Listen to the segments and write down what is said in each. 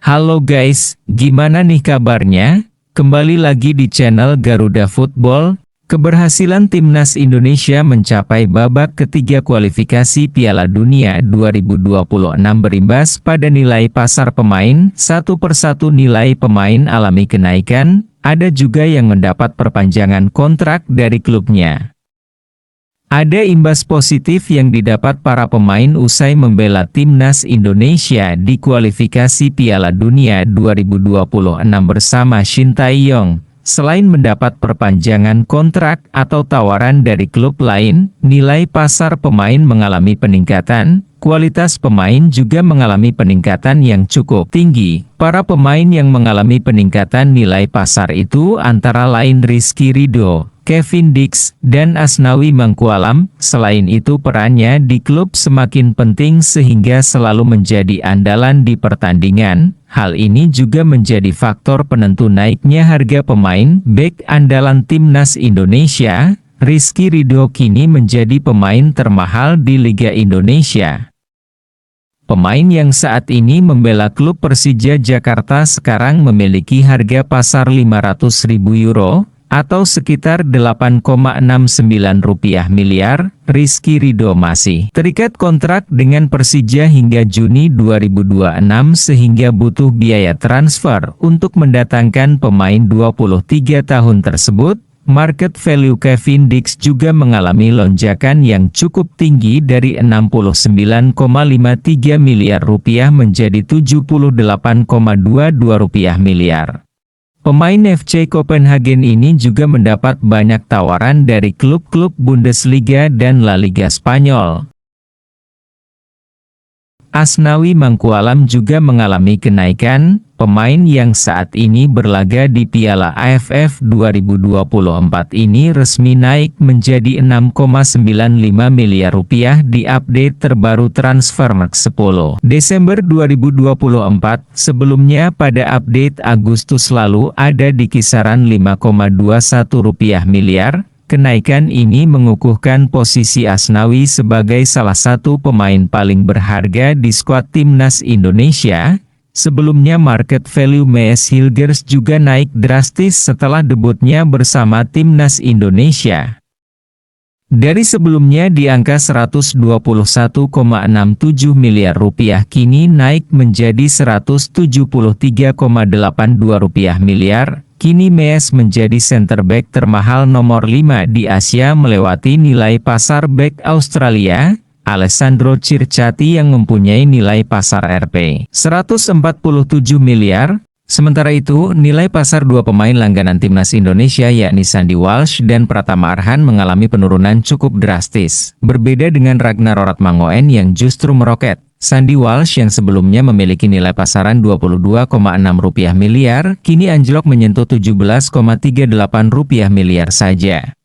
Halo guys, gimana nih kabarnya? Kembali lagi di channel Garuda Football. Keberhasilan Timnas Indonesia mencapai babak ketiga kualifikasi Piala Dunia 2026 berimbas pada nilai pasar pemain. Satu persatu nilai pemain alami kenaikan, ada juga yang mendapat perpanjangan kontrak dari klubnya. Ada imbas positif yang didapat para pemain usai membela Timnas Indonesia di kualifikasi Piala Dunia 2026 bersama Shin Tae-yong. Selain mendapat perpanjangan kontrak atau tawaran dari klub lain, nilai pasar pemain mengalami peningkatan, kualitas pemain juga mengalami peningkatan yang cukup tinggi. Para pemain yang mengalami peningkatan nilai pasar itu antara lain Rizky Ridho, Kevin Dix, dan Asnawi Mangkualam. Selain itu perannya di klub semakin penting sehingga selalu menjadi andalan di pertandingan. Hal ini juga menjadi faktor penentu naiknya harga pemain. Bek andalan Timnas Indonesia, Rizky Ridho kini menjadi pemain termahal di Liga Indonesia. Pemain yang saat ini membela klub Persija Jakarta sekarang memiliki harga pasar €500.000, atau sekitar Rp8,69 miliar. Rizky Ridho masih terikat kontrak dengan Persija hingga Juni 2026 sehingga butuh biaya transfer untuk mendatangkan pemain 23 tahun tersebut. Market value Kevin Dix juga mengalami lonjakan yang cukup tinggi dari Rp69,53 miliar menjadi Rp78,22 miliar. Pemain FC Copenhagen ini juga mendapat banyak tawaran dari klub-klub Bundesliga dan La Liga Spanyol. Asnawi Mangkualam juga mengalami kenaikan. Pemain yang saat ini berlaga di Piala AFF 2024 ini resmi naik menjadi Rp6,95 miliar di update terbaru Transfermarkt 10 Desember 2024. Sebelumnya pada update Agustus lalu ada di kisaran Rp5,21 miliar. Kenaikan ini mengukuhkan posisi Asnawi sebagai salah satu pemain paling berharga di skuad Timnas Indonesia. Sebelumnya market value Mees Hilgers juga naik drastis setelah debutnya bersama Timnas Indonesia. Dari sebelumnya di angka Rp121,67 miliar kini naik menjadi Rp173,82 miliar. Kini Mees menjadi center back termahal nomor 5 di Asia melewati nilai pasar back Australia, Alessandro Circati yang mempunyai nilai pasar Rp147 miliar. Sementara itu, nilai pasar dua pemain langganan Timnas Indonesia yakni Sandy Walsh dan Pratama Arhan mengalami penurunan cukup drastis. Berbeda dengan Ragnar Oratmangoen yang justru meroket. Sandy Walsh yang sebelumnya memiliki nilai pasaran Rp22,6 miliar, kini anjlok menyentuh Rp17,38 miliar saja.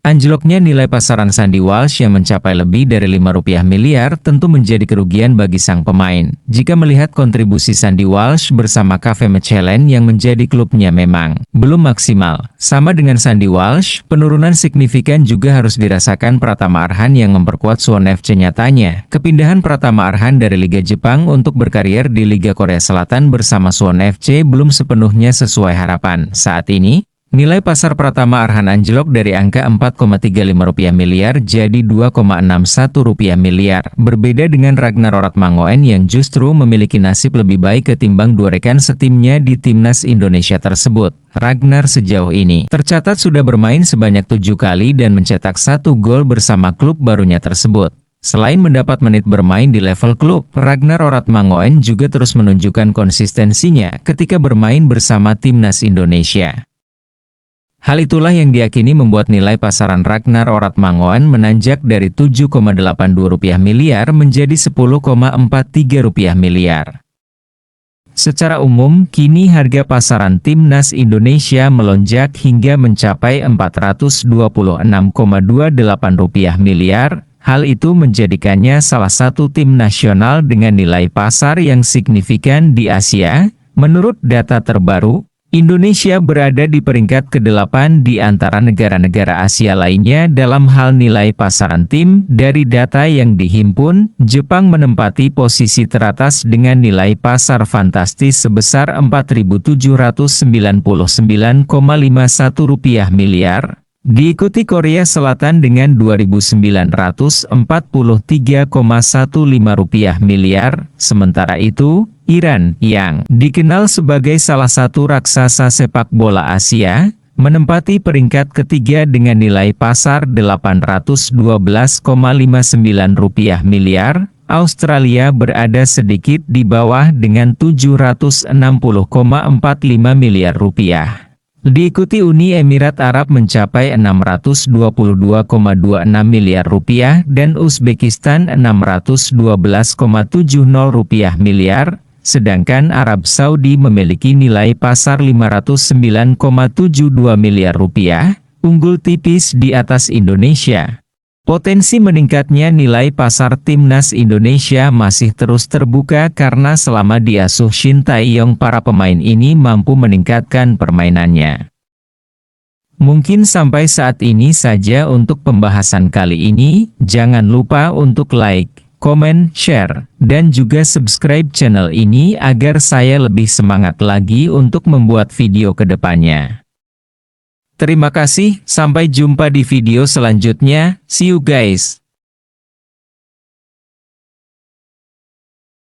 Anjloknya nilai pasaran Sandy Walsh yang mencapai lebih dari Rp5 miliar tentu menjadi kerugian bagi sang pemain. Jika melihat kontribusi Sandy Walsh bersama KV Mechelen yang menjadi klubnya memang belum maksimal. Sama dengan Sandy Walsh, penurunan signifikan juga harus dirasakan Pratama Arhan yang memperkuat Suwon FC. Nyatanya, kepindahan Pratama Arhan dari Liga Jepang untuk berkarier di Liga Korea Selatan bersama Suwon FC belum sepenuhnya sesuai harapan. Saat ini, nilai pasar Pratama Arhan anjlok dari angka Rp4,35 miliar jadi Rp2,61 miliar. Berbeda dengan Ragnar Oratmangoen yang justru memiliki nasib lebih baik ketimbang dua rekan setimnya di Timnas Indonesia tersebut. Ragnar sejauh ini tercatat sudah bermain sebanyak 7 kali dan mencetak 1 gol bersama klub barunya tersebut. Selain mendapat menit bermain di level klub, Ragnar Oratmangoen juga terus menunjukkan konsistensinya ketika bermain bersama Timnas Indonesia. Hal itulah yang diyakini membuat nilai pasaran Ragnar Oratmangoen menanjak dari Rp7,82 miliar menjadi Rp10,43 miliar. Secara umum, kini harga pasaran Timnas Indonesia melonjak hingga mencapai Rp426,28 miliar. Hal itu menjadikannya salah satu tim nasional dengan nilai pasar yang signifikan di Asia. Menurut data terbaru, Indonesia berada di peringkat ke-8 di antara negara-negara Asia lainnya dalam hal nilai pasaran tim. Dari data yang dihimpun, Jepang menempati posisi teratas dengan nilai pasar fantastis sebesar Rp4.799,51 miliar. Diikuti Korea Selatan dengan Rp2.943,15 miliar. Sementara itu, Iran, yang dikenal sebagai salah satu raksasa sepak bola Asia, menempati peringkat ketiga dengan nilai pasar Rp812,59 miliar. Australia berada sedikit di bawah dengan Rp760,45 miliar. Diikuti Uni Emirat Arab mencapai Rp622,26 miliar dan Uzbekistan Rp612,70 miliar. Sedangkan Arab Saudi memiliki nilai pasar Rp509,72 miliar, unggul tipis di atas Indonesia. Potensi meningkatnya nilai pasar timnas Indonesia masih terus terbuka karena selama diasuh Shin Tae-yong para pemain ini mampu meningkatkan permainannya. Mungkin sampai saat ini saja untuk pembahasan kali ini. Jangan lupa untuk like, komen, share, dan juga subscribe channel ini agar saya lebih semangat lagi untuk membuat video ke depannya. Terima kasih, sampai jumpa di video selanjutnya. See you guys.